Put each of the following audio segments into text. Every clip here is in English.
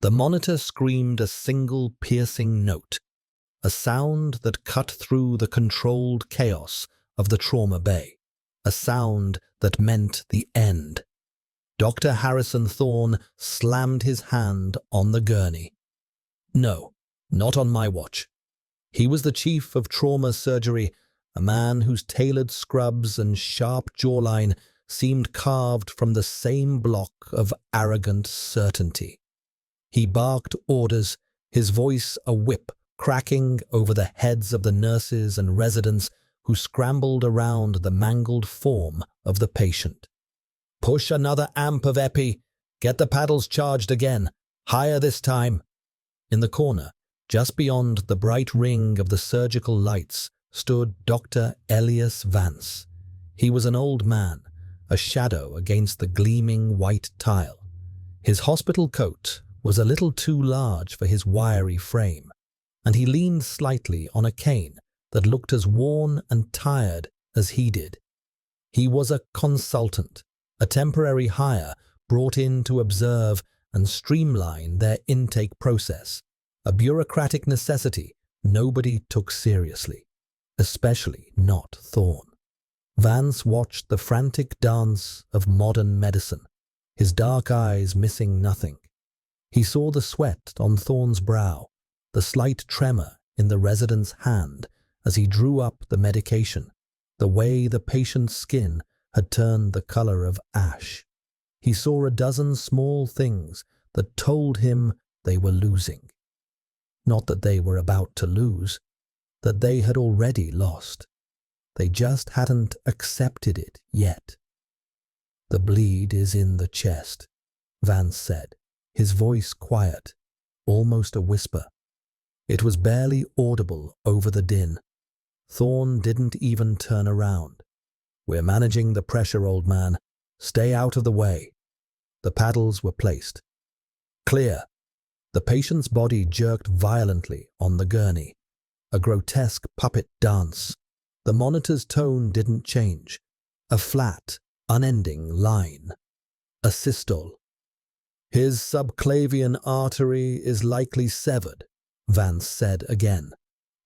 The monitor screamed a single piercing note, a sound that cut through the controlled chaos of the trauma bay, a sound that meant the end. Dr. Harrison Thorne slammed his hand on the gurney. No, not on my watch. He was the chief of trauma surgery, a man whose tailored scrubs and sharp jawline seemed carved from the same block of arrogant certainty. He barked orders, his voice a whip cracking over the heads of the nurses and residents who scrambled around the mangled form of the patient. Push another amp of epi. Get the paddles charged again. Higher this time. In the corner, just beyond the bright ring of the surgical lights, stood Dr. Elias Vance. He was an old man, a shadow against the gleaming white tile. His hospital coat was a little too large for his wiry frame, and he leaned slightly on a cane that looked as worn and tired as he did. He was a consultant, a temporary hire brought in to observe and streamline their intake process, a bureaucratic necessity nobody took seriously, especially not Thorne. Vance watched the frantic dance of modern medicine, his dark eyes missing nothing. He saw the sweat on Thorne's brow, the slight tremor in the resident's hand as he drew up the medication, the way the patient's skin had turned the color of ash. He saw a dozen small things that told him they were losing. Not that they were about to lose, that they had already lost. They just hadn't accepted it yet. "The bleed is in the chest," Vance said, his voice quiet, almost a whisper. It was barely audible over the din. Thorne didn't even turn around. "We're managing the pressure, old man. Stay out of the way." The paddles were placed. "Clear." The patient's body jerked violently on the gurney, a grotesque puppet dance. The monitor's tone didn't change, a flat, unending line. A systole. "His subclavian artery is likely severed," Vance said again,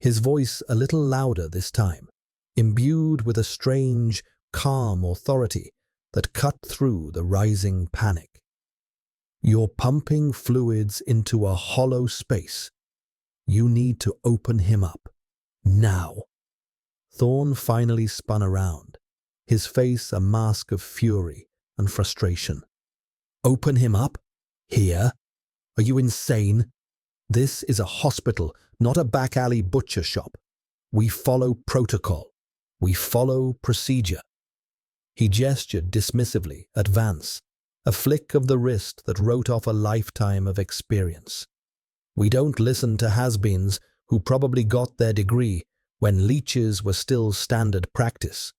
his voice a little louder this time, imbued with a strange, calm authority that cut through the rising panic. "You're pumping fluids into a hollow space. You need to open him up. Now." Thorne finally spun around, his face a mask of fury and frustration. "Open him up? Here? Are you insane? This is a hospital, not a back-alley butcher shop. We follow protocol. We follow procedure." He gestured dismissively at Vance, a flick of the wrist that wrote off a lifetime of experience. "We don't listen to has-beens who probably got their degree when leeches were still standard practice."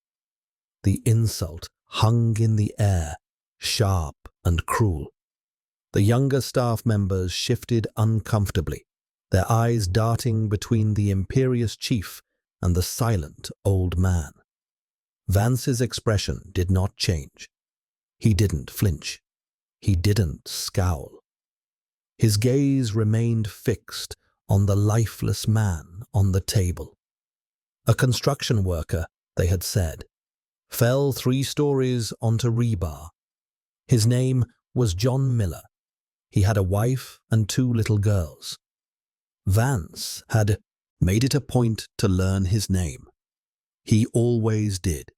The insult hung in the air, sharp and cruel. The younger staff members shifted uncomfortably, their eyes darting between the imperious chief and the silent old man. Vance's expression did not change. He didn't flinch. He didn't scowl. His gaze remained fixed on the lifeless man on the table. A construction worker, they had said, fell 3 stories onto rebar. His name was John Miller. He had a wife and 2 little girls. Vance had made it a point to learn his name. He always did.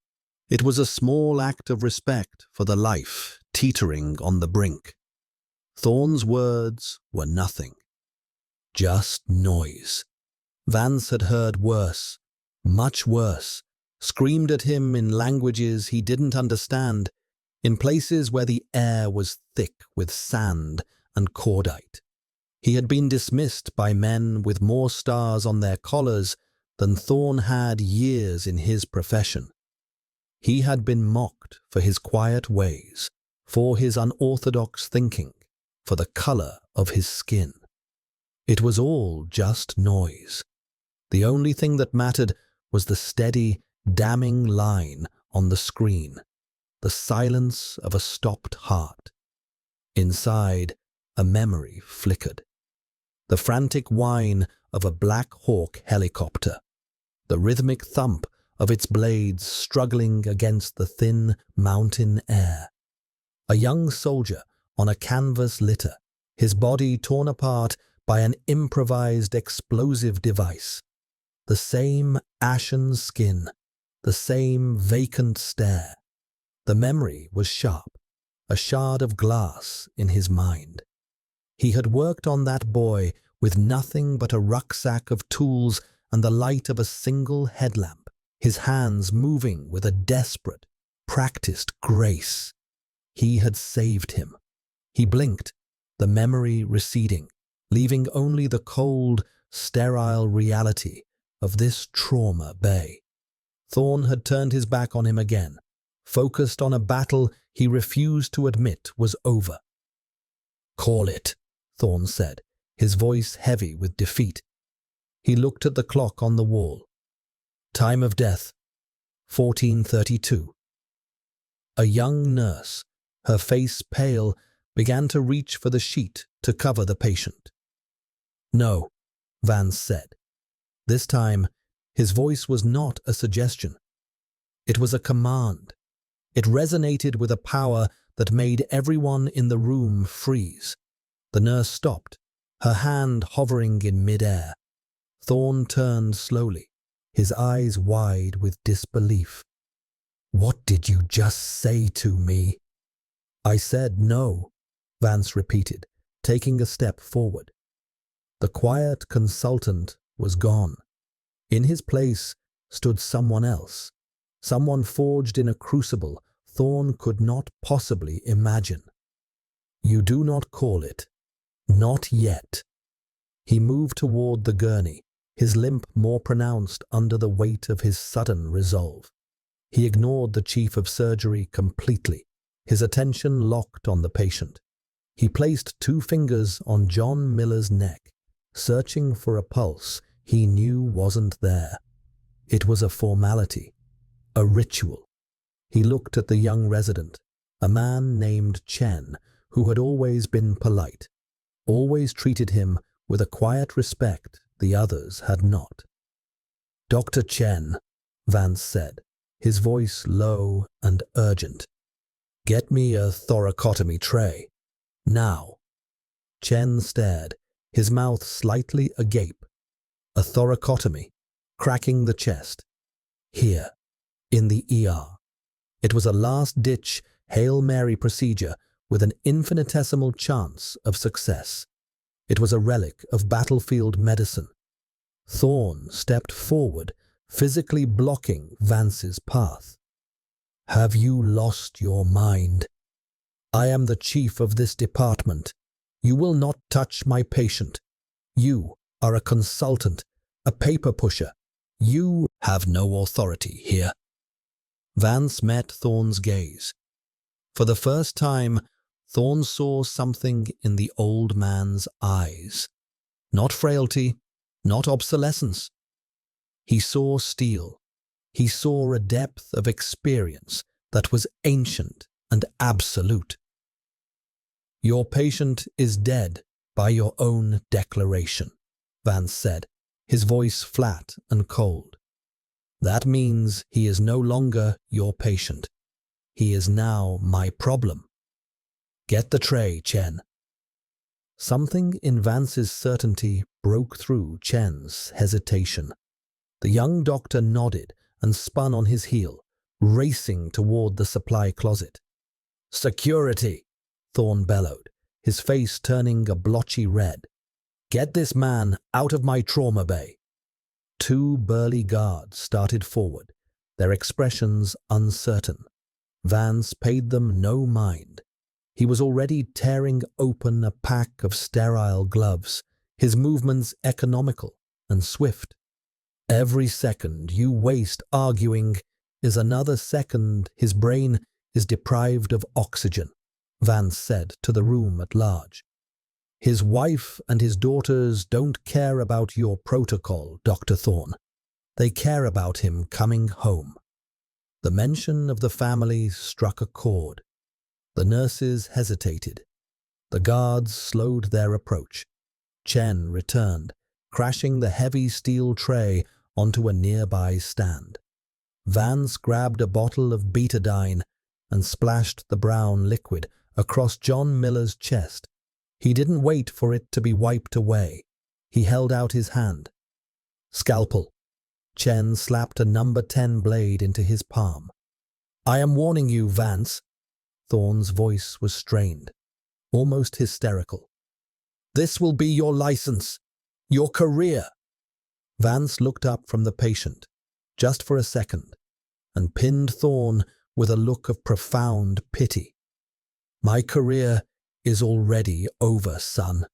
It was a small act of respect for the life teetering on the brink. Thorne's words were nothing. Just noise. Vance had heard worse, much worse, screamed at him in languages he didn't understand, in places where the air was thick with sand and cordite. He had been dismissed by men with more stars on their collars than Thorne had years in his profession. He had been mocked for his quiet ways, for his unorthodox thinking, for the color of his skin. It was all just noise. The only thing that mattered was the steady, damning line on the screen, the silence of a stopped heart. Inside, A memory flickered. The frantic whine of a Black Hawk helicopter, the rhythmic thump of its blades struggling against the thin mountain air. A young soldier on a canvas litter, his body torn apart by an improvised explosive device. The same ashen skin, the same vacant stare. The memory was sharp, a shard of glass in his mind. He had worked on that boy with nothing but a rucksack of tools and the light of a single headlamp, his hands moving with a desperate, practiced grace. He had saved him. He blinked, the memory receding, leaving only the cold, sterile reality of this trauma bay. Thorn had turned his back on him again, focused on a battle he refused to admit was over. "Call it," Thorn said, his voice heavy with defeat. He looked at the clock on the wall. Time of death, 14:32. A young nurse, her face pale, began to reach for the sheet to cover the patient. "No," Vance said. This time, his voice was not a suggestion. It was a command. It resonated with a power that made everyone in the room freeze. The nurse stopped, her hand hovering in midair. Thorn turned slowly, his eyes wide with disbelief. "What did you just say to me?" "I said no," Vance repeated, taking a step forward. The quiet consultant was gone. In his place stood someone else, someone forged in a crucible Thorn could not possibly imagine. "You do not call it. Not yet." He moved toward the gurney, his limp more pronounced under the weight of his sudden resolve. He ignored the chief of surgery completely, his attention locked on the patient. He placed 2 fingers on John Miller's neck, searching for a pulse he knew wasn't there. It was a formality, a ritual. He looked at the young resident, a man named Chen, who had always been polite, always treated him with a quiet respect the others had not. "Dr. Chen," Vance said, his voice low and urgent. "Get me a thoracotomy tray. Now." Chen stared, his mouth slightly agape. A thoracotomy, cracking the chest. Here, in the ER. It was a last-ditch Hail Mary procedure with an infinitesimal chance of success. It was a relic of battlefield medicine. Thorn stepped forward, physically blocking Vance's path. "Have you lost your mind? I am the chief of this department. You will not touch my patient. You are a consultant, a paper pusher. You have no authority here." Vance met Thorn's gaze. For the first time, Thorn saw something in the old man's eyes. Not frailty, not obsolescence. He saw steel. He saw a depth of experience that was ancient and absolute. "Your patient is dead by your own declaration," Vance said, his voice flat and cold. "That means he is no longer your patient. He is now my problem. Get the tray, Chen." Something in Vance's certainty broke through Chen's hesitation. The young doctor nodded and spun on his heel, racing toward the supply closet. "Security!" Thorn bellowed, his face turning a blotchy red. "Get this man out of my trauma bay." 2 burly guards started forward, their expressions uncertain. Vance paid them no mind. He was already tearing open a pack of sterile gloves, his movements economical and swift. "Every second you waste arguing is another second his brain is deprived of oxygen," Vance said to the room at large. "His wife and his daughters don't care about your protocol, Dr. Thorn. They care about him coming home." The mention of the family struck a chord. The nurses hesitated. The guards slowed their approach. Chen returned, crashing the heavy steel tray onto a nearby stand. Vance grabbed a bottle of betadine and splashed the brown liquid across John Miller's chest. He didn't wait for it to be wiped away. He held out his hand. Scalpel. Chen slapped a number 10 blade into his palm. I am warning you, Vance. Thorne's voice was strained, almost hysterical. This will be your license, your career. Vance looked up from the patient, just for a second, and pinned Thorne with a look of profound pity. My career is already over, son.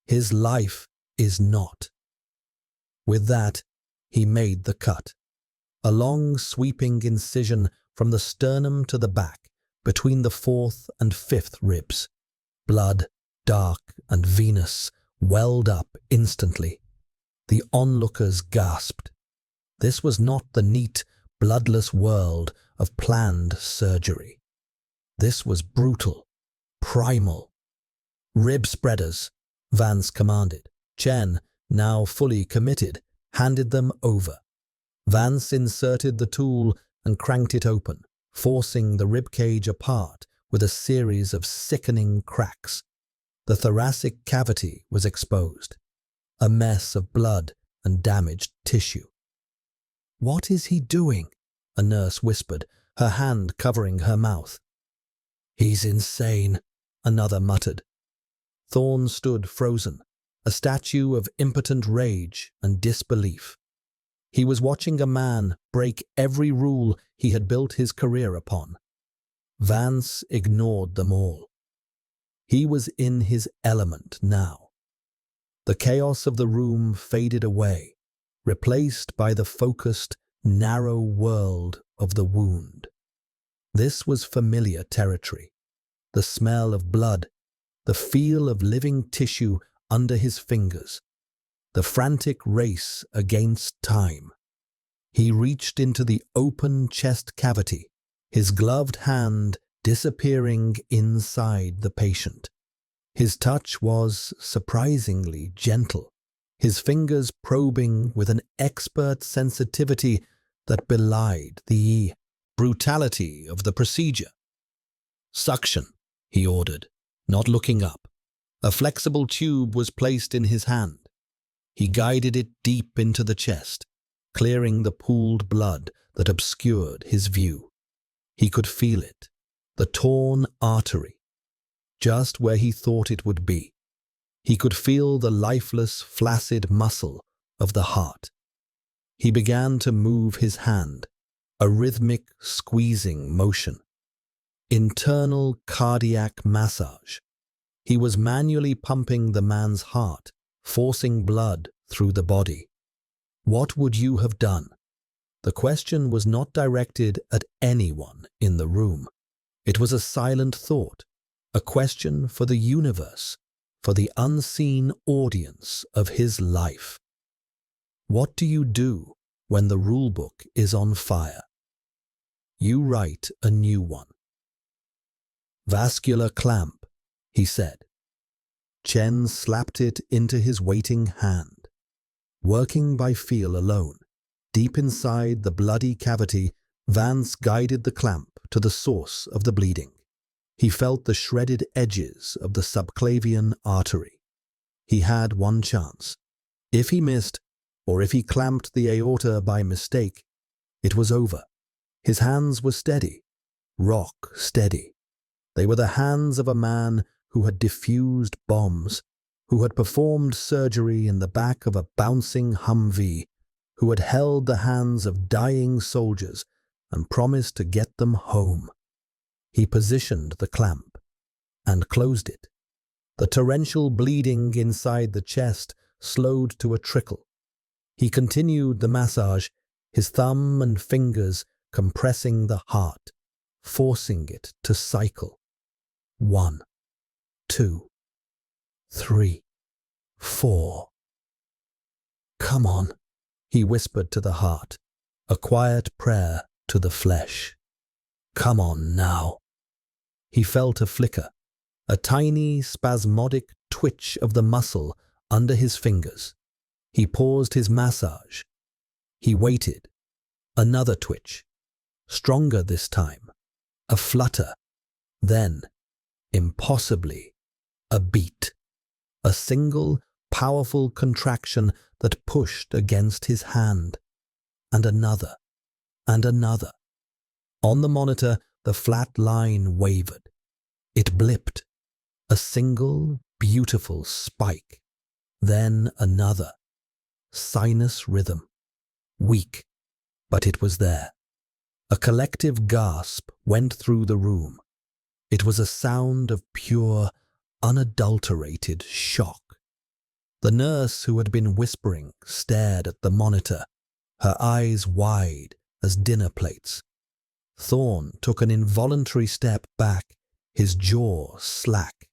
His life is not. With that, he made the cut. A long, sweeping incision from the sternum to the back, between the 4th and 5th ribs. Blood, dark and venous, welled up instantly. The onlookers gasped. This was not the neat, bloodless world of planned surgery. This was brutal, primal. Rib spreaders, Vance commanded. Chen, now fully committed, handed them over. Vance inserted the tool and cranked it open, forcing the ribcage apart with a series of sickening cracks. The thoracic cavity was exposed, a mess of blood and damaged tissue. What is he doing? A nurse whispered, her hand covering her mouth. He's insane, another muttered. Thorne stood frozen, a statue of impotent rage and disbelief. He was watching a man break every rule he had built his career upon. Vance ignored them all. He was in his element now. The chaos of the room faded away, replaced by the focused, narrow world of the wound. This was familiar territory. The smell of blood, the feel of living tissue under his fingers, the frantic race against time. He reached into the open chest cavity, his gloved hand disappearing inside the patient. His touch was surprisingly gentle, his fingers probing with an expert sensitivity that belied the brutality of the procedure. Suction, he ordered, not looking up. A flexible tube was placed in his hand. He guided it deep into the chest, clearing the pooled blood that obscured his view. He could feel it, the torn artery, just where he thought it would be. He could feel the lifeless, flaccid muscle of the heart. He began to move his hand, a rhythmic squeezing motion. Internal cardiac massage. He was manually pumping the man's heart, forcing blood through the body. What would you have done? The question was not directed at anyone in the room. It was a silent thought, a question for the universe, for the unseen audience of his life. What do you do when the rulebook is on fire? You write a new one. Vascular clamp, he said. Chen slapped it into his waiting hand. Working by feel alone, deep inside the bloody cavity, Vance guided the clamp to the source of the bleeding. He felt the shredded edges of the subclavian artery. He had one chance. If he missed, or if he clamped the aorta by mistake, it was over. His hands were steady, rock steady. They were the hands of a man who had defused bombs, who had performed surgery in the back of a bouncing Humvee, who had held the hands of dying soldiers and promised to get them home. He positioned the clamp and closed it. The torrential bleeding inside the chest slowed to a trickle. He continued the massage, his thumb and fingers compressing the heart, forcing it to cycle. 1, 2, 3, 4. Come on, he whispered to the heart, a quiet prayer to the flesh. Come on now. He felt a flicker, a tiny spasmodic twitch of the muscle under his fingers. He paused his massage. He waited. Another twitch. Stronger this time. A flutter. Then, impossibly, a beat. A single, powerful contraction that pushed against his hand. And another. And another. On the monitor, the flat line wavered. It blipped. A single, beautiful spike. Then another. Sinus rhythm. Weak, but it was there. A collective gasp went through the room. It was a sound of pure, unadulterated shock. The nurse who had been whispering stared at the monitor, her eyes wide as dinner plates. Thorne took an involuntary step back, his jaw slack.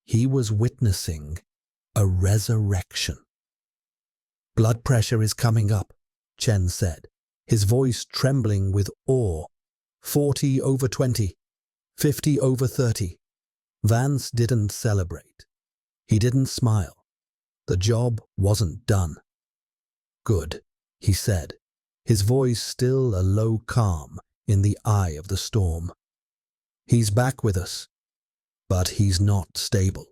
He was witnessing a resurrection. "Blood pressure is coming up," Chen said, his voice trembling with awe. 40 over 20, 50 over 30. Vance didn't celebrate. He didn't smile. The job wasn't done. "Good," he said, his voice still a low calm in the eye of the storm. "He's back with us, but he's not stable."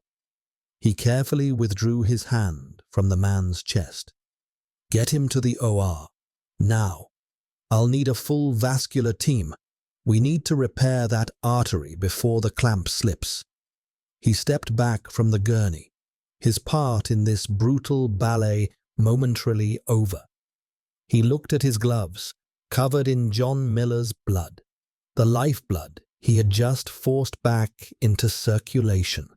He carefully withdrew his hand from the man's chest. "Get him to the OR. Now. I'll need a full vascular team. We need to repair that artery before the clamp slips." He stepped back from the gurney, his part in this brutal ballet momentarily over. He looked at his gloves, covered in John Miller's blood, the lifeblood he had just forced back into circulation.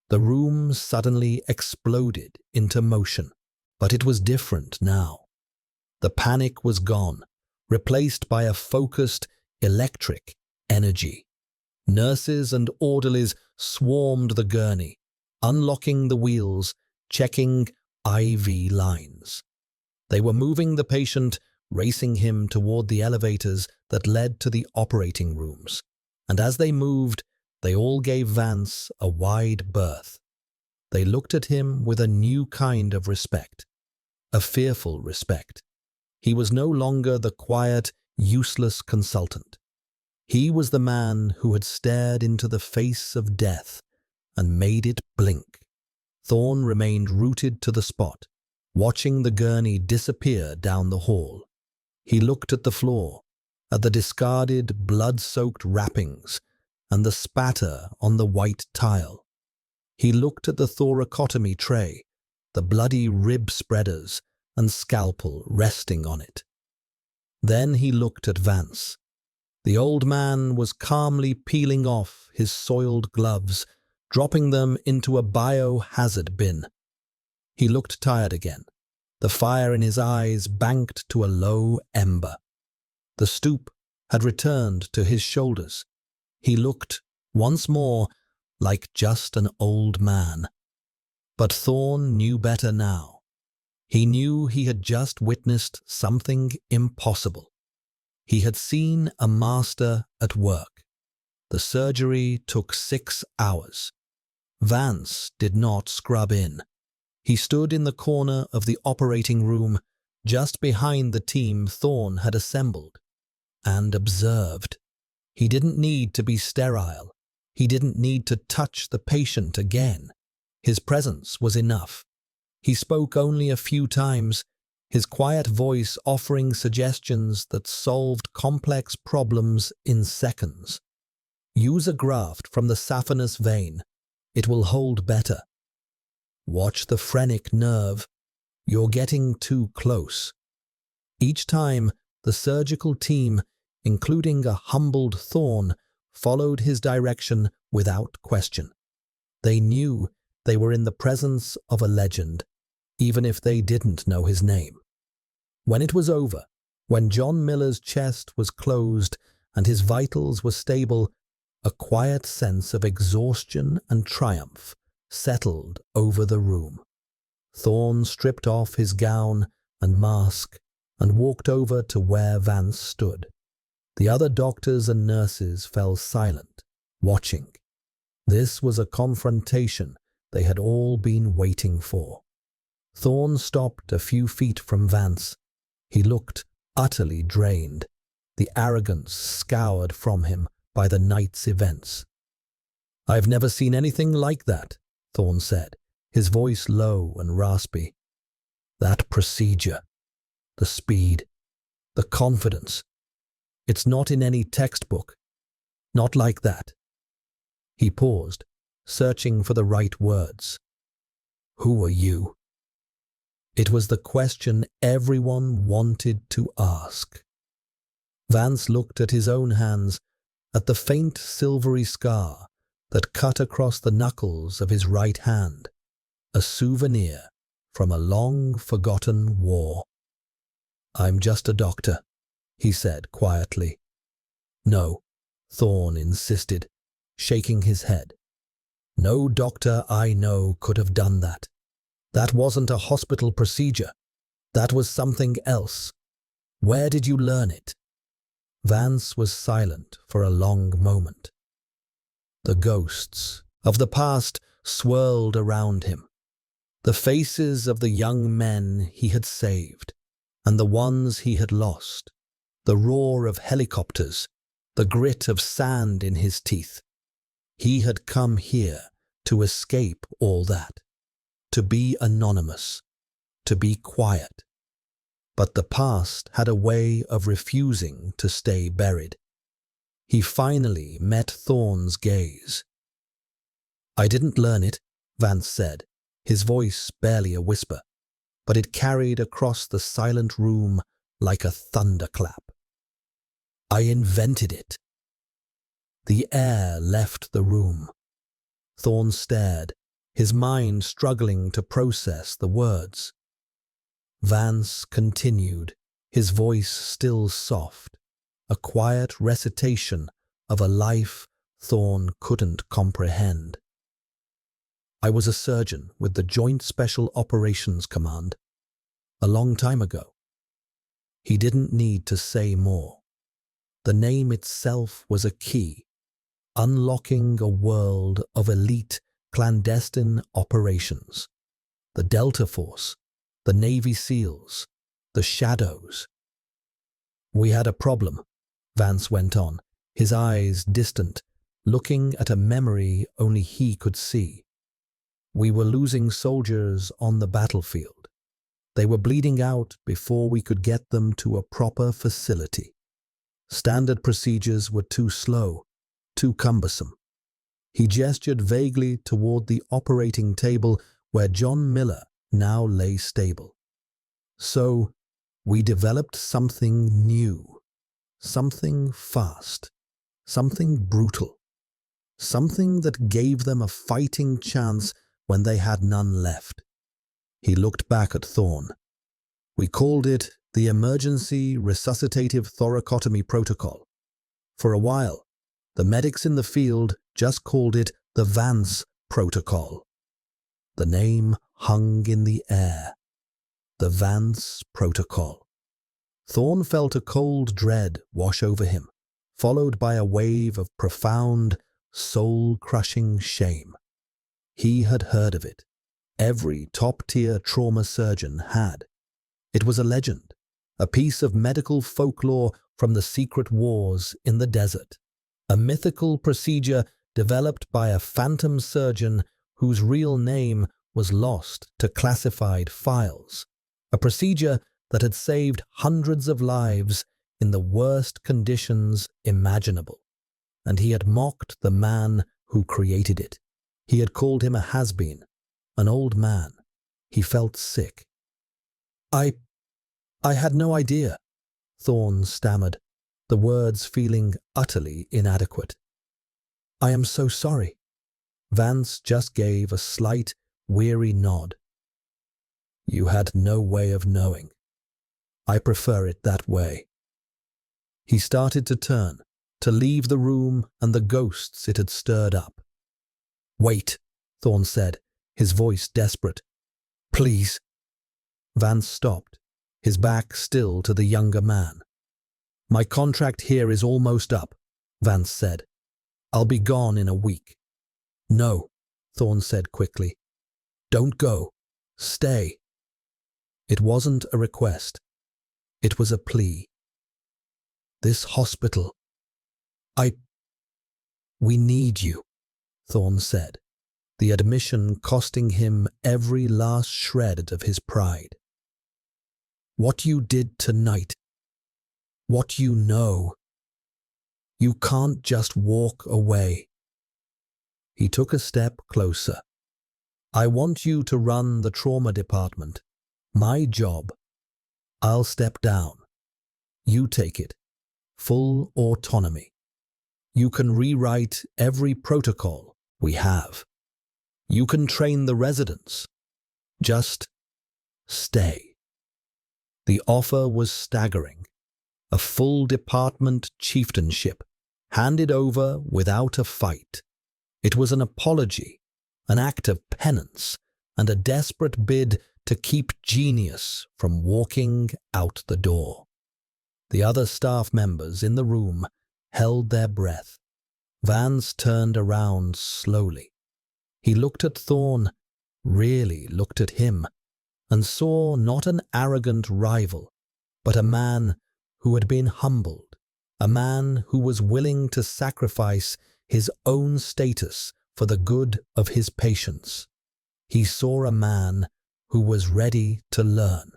The room suddenly exploded into motion, but it was different now. The panic was gone, replaced by a focused, electric energy. Nurses and orderlies swarmed the gurney, unlocking the wheels, checking IV lines. They were moving the patient, racing him toward the elevators that led to the operating rooms. And as they moved, they all gave Vance a wide berth. They looked at him with a new kind of respect, a fearful respect. He was no longer the quiet, useless consultant. He was the man who had stared into the face of death and made it blink. Thorne remained rooted to the spot, watching the gurney disappear down the hall. He looked at the floor, at the discarded, blood-soaked wrappings and the spatter on the white tile. He looked at the thoracotomy tray, the bloody rib spreaders and scalpel resting on it. Then he looked at Vance. The old man was calmly peeling off his soiled gloves, dropping them into a biohazard bin. He looked tired again, the fire in his eyes banked to a low ember. The stoop had returned to his shoulders. He looked, once more, like just an old man. But Thorne knew better now. He knew he had just witnessed something impossible. He had seen a master at work. The surgery took 6 hours. Vance did not scrub in. He stood in the corner of the operating room, just behind the team Thorne had assembled, and observed. He didn't need to be sterile. He didn't need to touch the patient again. His presence was enough. He spoke only a few times, his quiet voice offering suggestions that solved complex problems in seconds. Use a graft from the saphenous vein. It will hold better. Watch the phrenic nerve. You're getting too close. Each time, the surgical team, including a humbled Thorne, followed his direction without question. They knew they were in the presence of a legend, even if they didn't know his name. When it was over, when John Miller's chest was closed and his vitals were stable, a quiet sense of exhaustion and triumph settled over the room. Thorne stripped off his gown and mask and walked over to where Vance stood. The other doctors and nurses fell silent, watching. This was a confrontation they had all been waiting for. Thorne stopped a few feet from Vance. He looked utterly drained, the arrogance scoured from him by the night's events. "I've never seen anything like that," Thorne said, his voice low and raspy. "That procedure, the speed, the confidence. It's not in any textbook. Not like that." He paused, searching for the right words. "Who are you?" It was the question everyone wanted to ask. Vance looked at his own hands, at the faint silvery scar that cut across the knuckles of his right hand, a souvenir from a long-forgotten war. "I'm just a doctor," he said quietly. "No," Thorne insisted, shaking his head. "No doctor I know could have done that. That wasn't a hospital procedure. That was something else. Where did you learn it?" Vance was silent for a long moment. The ghosts of the past swirled around him. The faces of the young men he had saved, and the ones he had lost. The roar of helicopters, the grit of sand in his teeth. He had come here to escape all that, to be anonymous, to be quiet. But the past had a way of refusing to stay buried. He finally met Thorne's gaze. "I didn't learn it," Vance said, his voice barely a whisper, but it carried across the silent room like a thunderclap. "I invented it." The air left the room. Thorne stared, his mind struggling to process the words. Vance continued, his voice still soft, a quiet recitation of a life Thorne couldn't comprehend. "I was a surgeon with the Joint Special Operations Command. A long time ago." He didn't need to say more. The name itself was a key, unlocking a world of elite, clandestine operations. The Delta Force, the Navy SEALs, the Shadows. "We had a problem," Vance went on, his eyes distant, looking at a memory only he could see. "We were losing soldiers on the battlefield. They were bleeding out before we could get them to a proper facility. Standard procedures were too slow, too cumbersome." He gestured vaguely toward the operating table where John Miller now lay stable. "So, we developed something new, something fast, something brutal, something that gave them a fighting chance when they had none left." He looked back at Thorne. "We called it the Emergency Resuscitative Thoracotomy Protocol. For a while, the medics in the field just called it the Vance Protocol." The name hung in the air. The Vance Protocol. Thorne felt a cold dread wash over him, followed by a wave of profound, soul-crushing shame. He had heard of it. Every top-tier trauma surgeon had. It was a legend, a piece of medical folklore from the secret wars in the desert. A mythical procedure developed by a phantom surgeon whose real name was lost to classified files. A procedure that had saved hundreds of lives in the worst conditions imaginable. And he had mocked the man who created it. He had called him a has-been, an old man. He felt sick. I had no idea," Thorne stammered, the words feeling utterly inadequate. "I am so sorry." Vance just gave a slight, weary nod. "You had no way of knowing. I prefer it that way." He started to turn, to leave the room and the ghosts it had stirred up. "Wait," Thorne said, his voice desperate. "Please." Vance stopped, his back still to the younger man. "My contract here is almost up," Vance said. "I'll be gone in a week." No, Thorne said quickly. Don't go. Stay. It wasn't a request. It was a plea. This hospital. We need you, Thorne said, the admission costing him every last shred of his pride. What you did tonight, what you know, you can't just walk away. He took a step closer. I want you to run the trauma department. My job. I'll step down. You take it. Full autonomy. You can rewrite every protocol we have. You can train the residents. Just stay. The offer was staggering. A full department chieftainship, handed over without a fight. It was an apology, an act of penance, and a desperate bid to keep genius from walking out the door. The other staff members in the room held their breath. Vance turned around slowly. He looked at Thorne, really looked at him, and saw not an arrogant rival, but a man who had been humbled, a man who was willing to sacrifice his own status for the good of his patients. He saw a man who was ready to learn.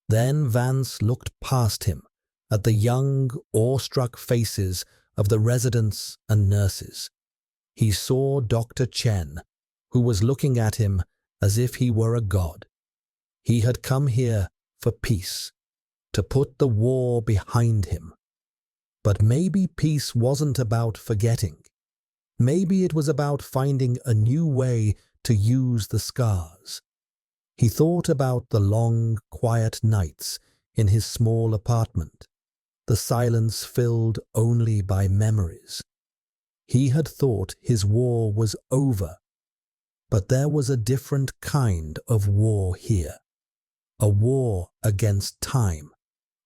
Then Vance looked past him at the young, awestruck faces of the residents and nurses. He saw Dr. Chen, who was looking at him as if he were a god. He had come here for peace, to put the war behind him. But maybe peace wasn't about forgetting. Maybe it was about finding a new way to use the scars. He thought about the long, quiet nights in his small apartment, the silence filled only by memories. He had thought his war was over, but there was a different kind of war here. A war against time,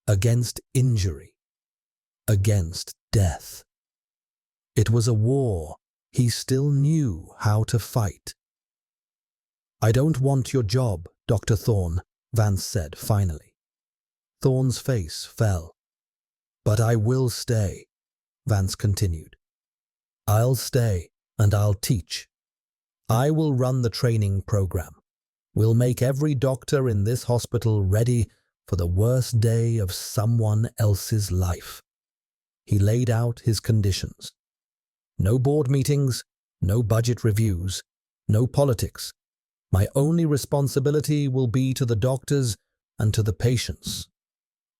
against injury, against death. It was a war he still knew how to fight. I don't want your job, Dr. Thorne, Vance said finally. Thorne's face fell. But I will stay, Vance continued. I'll stay and I'll teach. I will run the training program. We'll make every doctor in this hospital ready for the worst day of someone else's life. He laid out his conditions. No board meetings, no budget reviews, no politics. My only responsibility will be to the doctors and to the patients.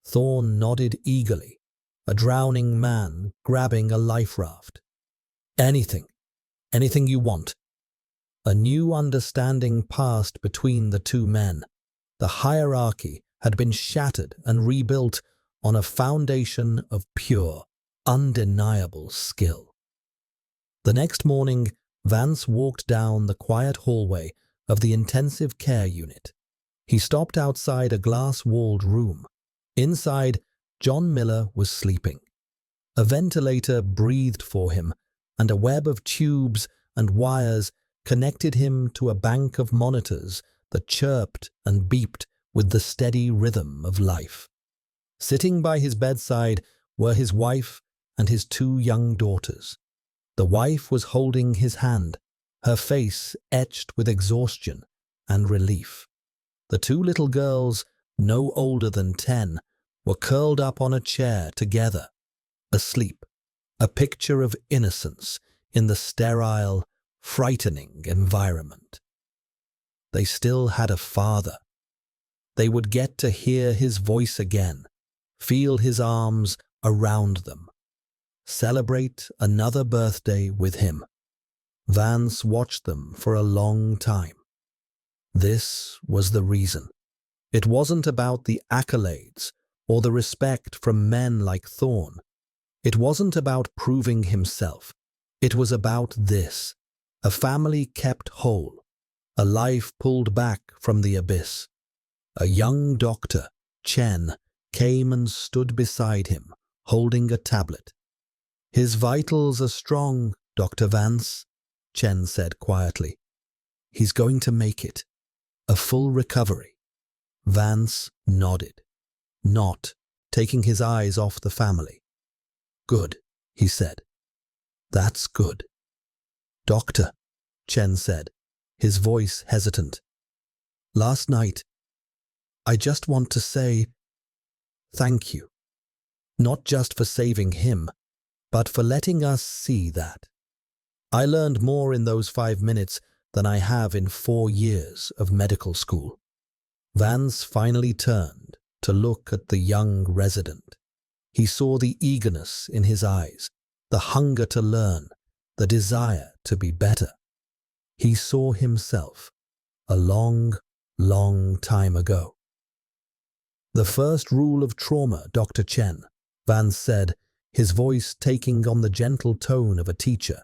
Thorne nodded eagerly, a drowning man grabbing a life raft. Anything you want. A new understanding passed between the two men. The hierarchy had been shattered and rebuilt on a foundation of pure, undeniable skill. The next morning, Vance walked down the quiet hallway of the intensive care unit. He stopped outside a glass-walled room. Inside, John Miller was sleeping. A ventilator breathed for him, and a web of tubes and wires connected him to a bank of monitors that chirped and beeped with the steady rhythm of life. Sitting by his bedside were his wife and his two young daughters. The wife was holding his hand, her face etched with exhaustion and relief. The two little girls, no older than 10, were curled up on a chair together, asleep, a picture of innocence in the sterile, frightening environment. They still had a father. They would get to hear his voice again, feel his arms around them, celebrate another birthday with him. Vance watched them for a long time. This was the reason. It wasn't about the accolades or the respect from men like Thorne. It wasn't about proving himself. It was about this: a family kept whole, a life pulled back from the abyss. A young doctor, Chen, came and stood beside him, holding a tablet. His vitals are strong, Dr. Vance. Chen said quietly. He's going to make it. A full recovery. Vance nodded, not taking his eyes off the family. Good, he said. That's good. Doctor, Chen said, his voice hesitant. Last night, I just want to say thank you. Not just for saving him, but for letting us see that. I learned more in those 5 minutes than I have in 4 years of medical school. Vance finally turned to look at the young resident. He saw the eagerness in his eyes, the hunger to learn, the desire to be better. He saw himself a long, long time ago. The first rule of trauma, Dr. Chen, Vance said, his voice taking on the gentle tone of a teacher,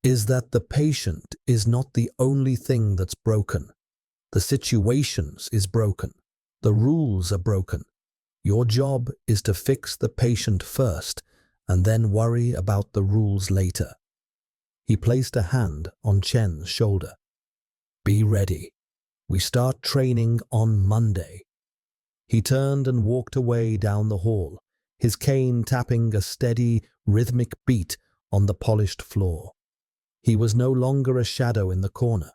is that the patient is not the only thing that's broken. The situations is broken. The rules are broken. Your job is to fix the patient first and then worry about the rules later. He placed a hand on Chen's shoulder. Be ready. We start training on Monday. He turned and walked away down the hall, his cane tapping a steady, rhythmic beat on the polished floor. He was no longer a shadow in the corner.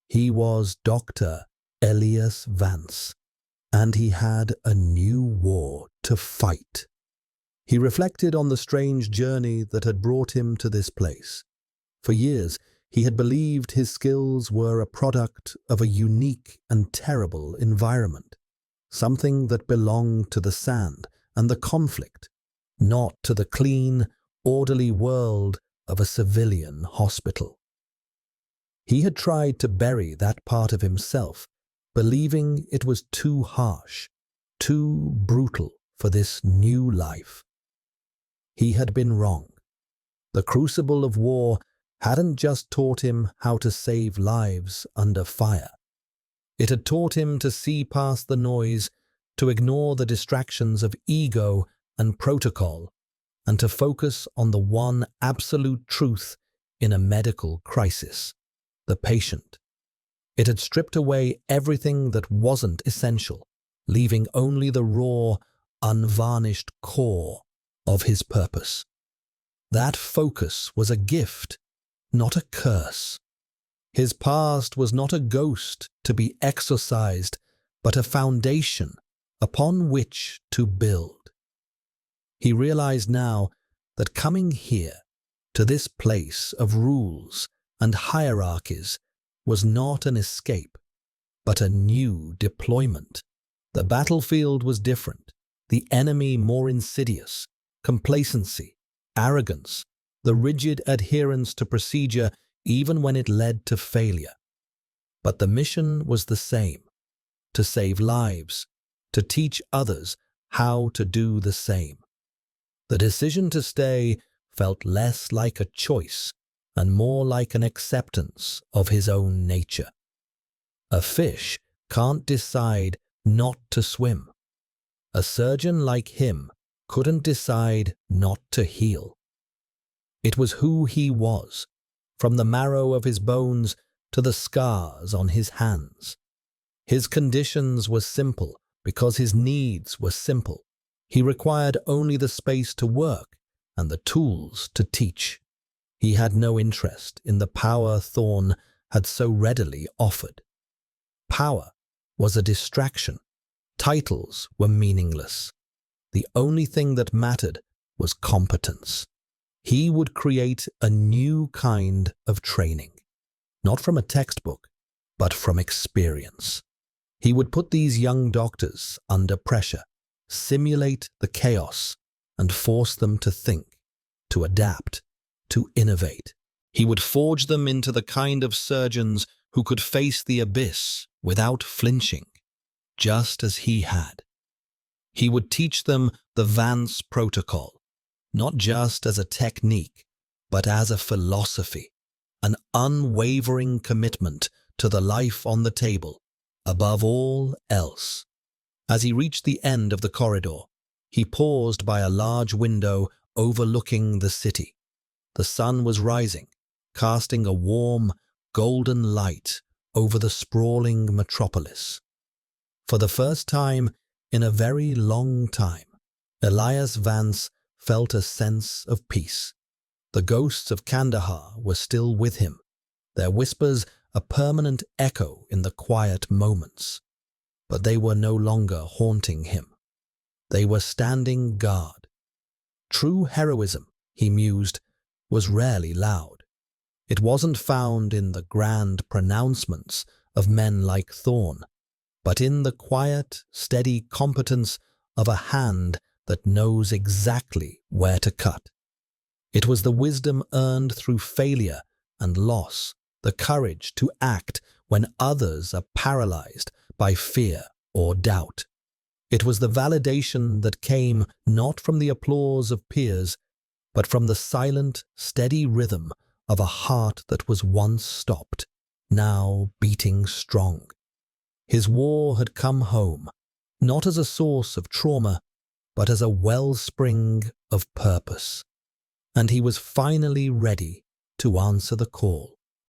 He was Dr. Elias Vance, and he had a new war to fight. He reflected on the strange journey that had brought him to this place. For years, he had believed his skills were a product of a unique and terrible environment, something that belonged to the sand and the conflict, not to the clean, orderly world of a civilian hospital. He had tried to bury that part of himself, believing it was too harsh, too brutal for this new life. He had been wrong. The crucible of war hadn't just taught him how to save lives under fire. It had taught him to see past the noise, to ignore the distractions of ego and protocol, and to focus on the one absolute truth in a medical crisis: the patient. It had stripped away everything that wasn't essential, leaving only the raw, unvarnished core of his purpose. That focus was a gift, not a curse. His past was not a ghost to be exorcised, but a foundation upon which to build. He realized now that coming here, to this place of rules and hierarchies, was not an escape, but a new deployment. The battlefield was different, the enemy more insidious: complacency, arrogance, the rigid adherence to procedure even when it led to failure. But the mission was the same: to save lives, to teach others how to do the same. The decision to stay felt less like a choice and more like an acceptance of his own nature. A fish can't decide not to swim. A surgeon like him couldn't decide not to heal. It was who he was, from the marrow of his bones to the scars on his hands. His conditions were simple because his needs were simple. He required only the space to work and the tools to teach. He had no interest in the power Thorne had so readily offered. Power was a distraction. Titles were meaningless. The only thing that mattered was competence. He would create a new kind of training, not from a textbook, but from experience. He would put these young doctors under pressure, simulate the chaos, and force them to think, to adapt, to innovate. He would forge them into the kind of surgeons who could face the abyss without flinching, just as he had. He would teach them the Vance Protocol, not just as a technique, but as a philosophy, an unwavering commitment to the life on the table, above all else. As he reached the end of the corridor, he paused by a large window overlooking the city. The sun was rising, casting a warm, golden light over the sprawling metropolis. For the first time in a very long time, Elias Vance felt a sense of peace. The ghosts of Kandahar were still with him, their whispers a permanent echo in the quiet moments. But they were no longer haunting him. They were standing guard. True heroism, he mused, was rarely loud. It wasn't found in the grand pronouncements of men like Thorne, but in the quiet, steady competence of a hand that knows exactly where to cut. It was the wisdom earned through failure and loss, the courage to act when others are paralyzed by fear or doubt. It was the validation that came not from the applause of peers, but from the silent, steady rhythm of a heart that was once stopped, now beating strong. His war had come home, not as a source of trauma, but as a wellspring of purpose. And he was finally ready to answer the call.